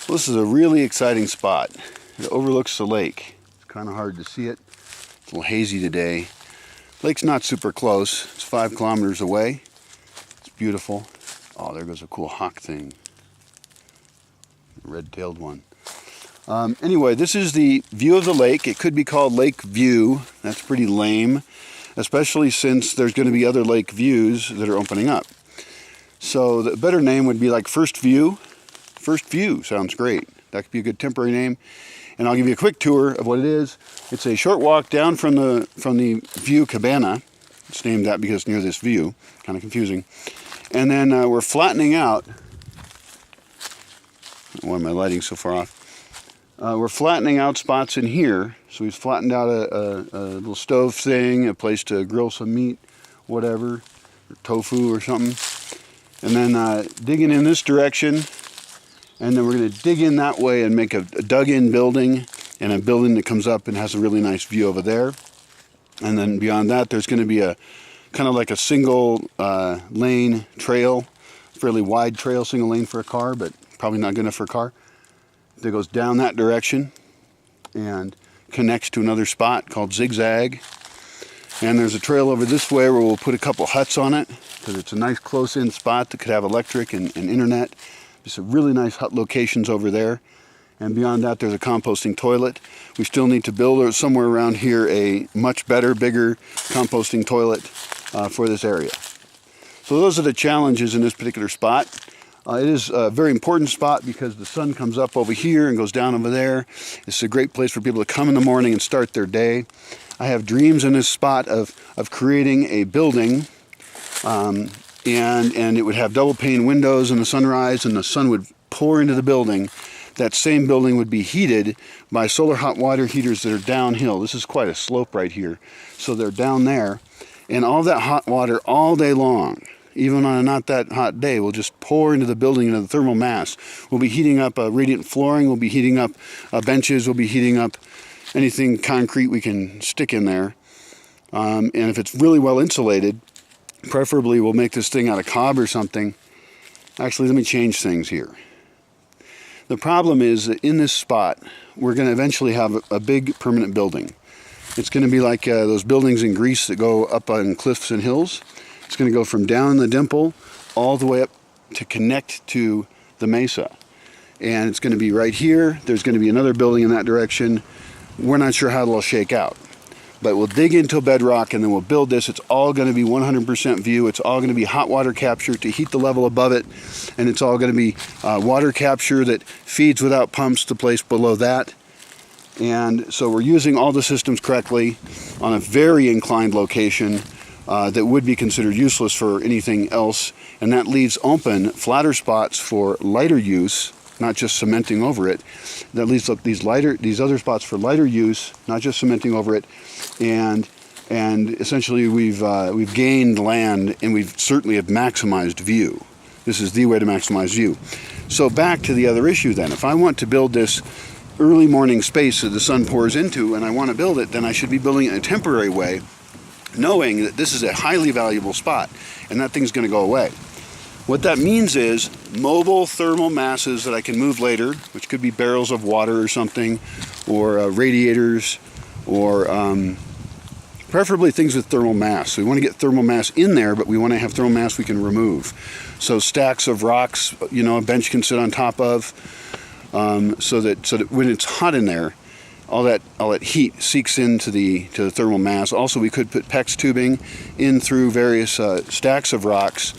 Well, this is a really exciting spot. It overlooks the lake. It's kind of hard to see it. It's a little hazy today. Lake's not super close. It's 5 kilometers away. It's beautiful. Oh, there goes a cool hawk thing. Red-tailed one. Anyway, this is the view of the lake. It could be called Lake View. That's pretty lame, especially since there's going to be other lake views that are opening up. So the better name would be like First View. First View sounds great. That could be a good temporary name. And I'll give you a quick tour of what it is. It's a short walk down from the View Cabana. It's named that because it's near this view. Kind of confusing. And then we're flattening out. Why am I lighting so far off? We're flattening out spots in here. So we've flattened out a little stove thing, a place to grill some meat, whatever, or tofu or something. And then digging in this direction. And then we're going to dig in that way and make a dug-in building, and a building that comes up and has a really nice view over there. And then beyond that, there's going to be a kind of like a single lane trail, fairly wide trail, single lane for a car, but probably not good enough for a car, that goes down that direction and connects to another spot called Zigzag. And there's a trail over this way where we'll put a couple huts on it, because it's a nice close-in spot that could have electric and internet. Just some really nice hut locations over there. And beyond that, there's a composting toilet. We still need to build somewhere around here a much better, bigger composting toilet for this area. So those are the challenges in this particular spot. It is a very important spot because the sun comes up over here and goes down over there. It's a great place for people to come in the morning and start their day. I have dreams in this spot of creating a building, and it would have double pane windows in the sunrise, and the sun would pour into the building. That same building would be heated by solar hot water heaters that are downhill. This is quite a slope right here. So they're down there, and all that hot water all day long, even on a not that hot day, will just pour into the building, into the thermal mass. We'll be heating up radiant flooring, we'll be heating up benches, we'll be heating up anything concrete we can stick in there. And if it's really well insulated, preferably we'll make this thing out of cob or something. Actually, let me change things here. The problem is that in this spot, we're going to eventually have a big permanent building. It's going to be like those buildings in Greece that go up on cliffs and hills. It's going to go from down the dimple all the way up to connect to the mesa. And it's going to be right here. There's going to be another building in that direction. We're not sure how it'll shake out. But we'll dig into bedrock and then we'll build this. It's all going to be 100% view. It's all going to be hot water capture to heat the level above it. And it's all going to be water capture that feeds without pumps to place below that. And so we're using all the systems correctly on a very inclined location that would be considered useless for anything else. And that leaves open flatter spots for lighter use, not just cementing over it. That leaves up these other spots for lighter use, not just cementing over it. And essentially we've gained land, and we've certainly have maximized view. This is the way to maximize view. So back to the other issue then. If I want to build this early morning space that the sun pours into, and I want to build it, then I should be building it in a temporary way, knowing that this is a highly valuable spot, and that thing's going to go away. What that means is mobile thermal masses that I can move later, which could be barrels of water or something, or radiators, or preferably things with thermal mass. So we want to get thermal mass in there, but we want to have thermal mass we can remove. So stacks of rocks, a bench can sit on top of, so that when it's hot in there, all that heat seeks into the thermal mass. Also, we could put PEX tubing in through various stacks of rocks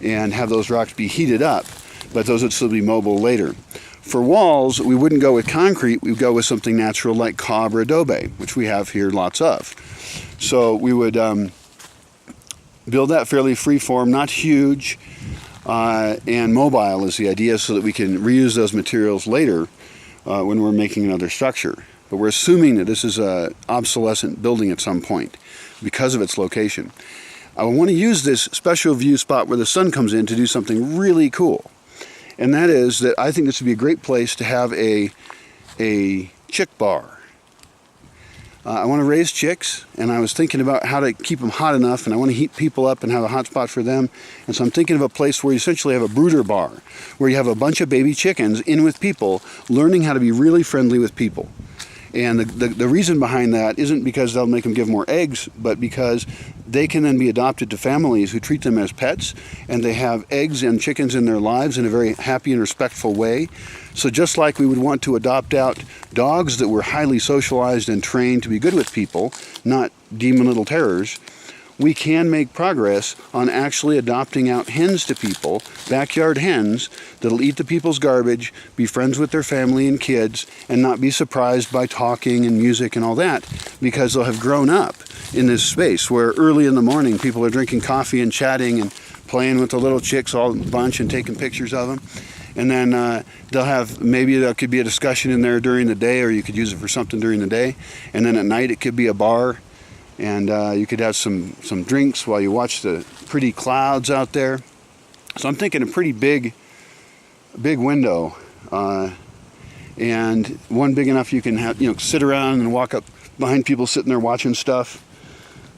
and have those rocks be heated up, but those would still be mobile later. For walls, we wouldn't go with concrete, we'd go with something natural like cob or adobe, which we have here lots of. So we would build that fairly free-form, not huge, and mobile is the idea, so that we can reuse those materials later when we're making another structure. But we're assuming that this is an obsolescent building at some point because of its location. I want to use this special view spot where the sun comes in to do something really cool. And that is that I think this would be a great place to have a chick bar. I want to raise chicks, and I was thinking about how to keep them hot enough, and I want to heat people up and have a hot spot for them. And so I'm thinking of a place where you essentially have a brooder bar, where you have a bunch of baby chickens in with people, learning how to be really friendly with people. And the reason behind that isn't because they'll make them give more eggs, but because they can then be adopted to families who treat them as pets, and they have eggs and chickens in their lives in a very happy and respectful way. So just like we would want to adopt out dogs that were highly socialized and trained to be good with people, not demon little terrors, we can make progress on actually adopting out hens to people, backyard hens, that'll eat the people's garbage, be friends with their family and kids, and not be surprised by talking and music and all that, because they'll have grown up in this space where early in the morning people are drinking coffee and chatting and playing with the little chicks all a bunch and taking pictures of them. And then they'll have, maybe there could be a discussion in there during the day, or you could use it for something during the day. And then at night it could be a bar. And you could have some drinks while you watch the pretty clouds out there. So I'm thinking a pretty big window, and one big enough you can have, sit around and walk up behind people sitting there watching stuff.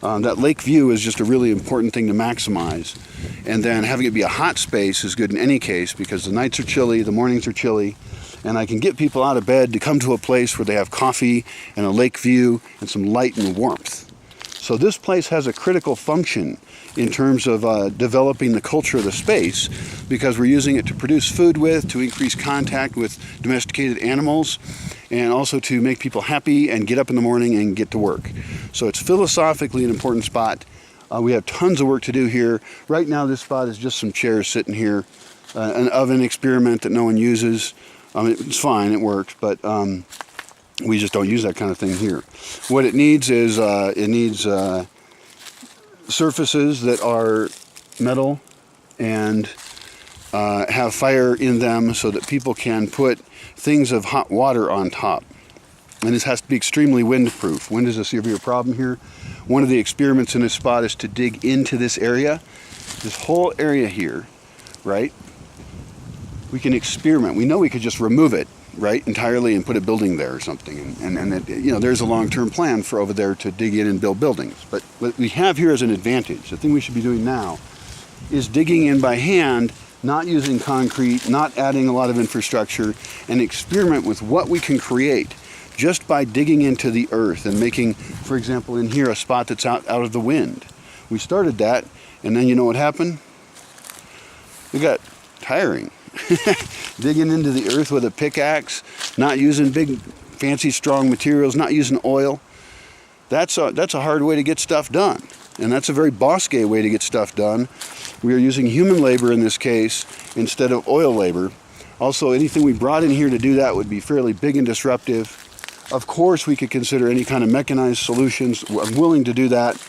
That lake view is just a really important thing to maximize. And then having it be a hot space is good in any case, because the nights are chilly, the mornings are chilly, and I can get people out of bed to come to a place where they have coffee and a lake view and some light and warmth. So this place has a critical function in terms of developing the culture of the space, because we're using it to produce food with, to increase contact with domesticated animals, and also to make people happy and get up in the morning and get to work. So it's philosophically an important spot. We have tons of work to do here. Right now this spot is just some chairs sitting here, an oven experiment that no one uses. It's fine, it works, but we just don't use that kind of thing here. What it needs is surfaces that are metal and have fire in them, so that people can put things of hot water on top. And this has to be extremely windproof. Wind is a severe problem here. One of the experiments in this spot is to dig into this area, this whole area here, right? We can experiment. We know we could just remove it, right, entirely, and put a building there or something. And there's a long-term plan for over there to dig in and build buildings. But what we have here is an advantage. The thing we should be doing now is digging in by hand, not using concrete, not adding a lot of infrastructure, and experiment with what we can create just by digging into the earth and making, for example, in here, a spot that's out of the wind. We started that, and then you know what happened? It got tiring. Digging into the earth with a pickaxe, not using big, fancy, strong materials, not using oil. That's a hard way to get stuff done. And that's a very Bosque way to get stuff done. We are using human labor in this case instead of oil labor. Also, anything we brought in here to do that would be fairly big and disruptive. Of course, we could consider any kind of mechanized solutions. I'm willing to do that.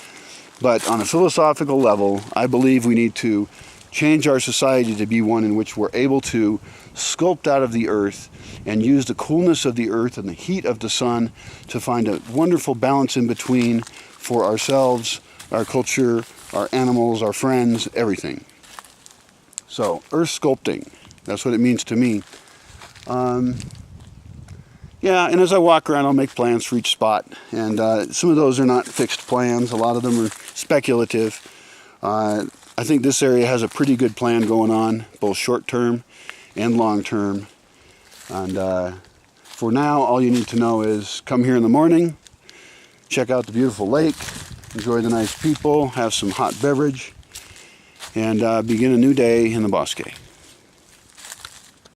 But on a philosophical level, I believe we need to change our society to be one in which we're able to sculpt out of the earth and use the coolness of the earth and the heat of the sun to find a wonderful balance in between for ourselves, our culture, our animals, our friends, everything. So, earth sculpting, that's what it means to me. Yeah, and as I walk around, I'll make plans for each spot. And some of those are not fixed plans. A lot of them are speculative. I think this area has a pretty good plan going on, both short-term and long-term. And for now, all you need to know is come here in the morning, check out the beautiful lake, enjoy the nice people, have some hot beverage, and begin a new day in the Bosque.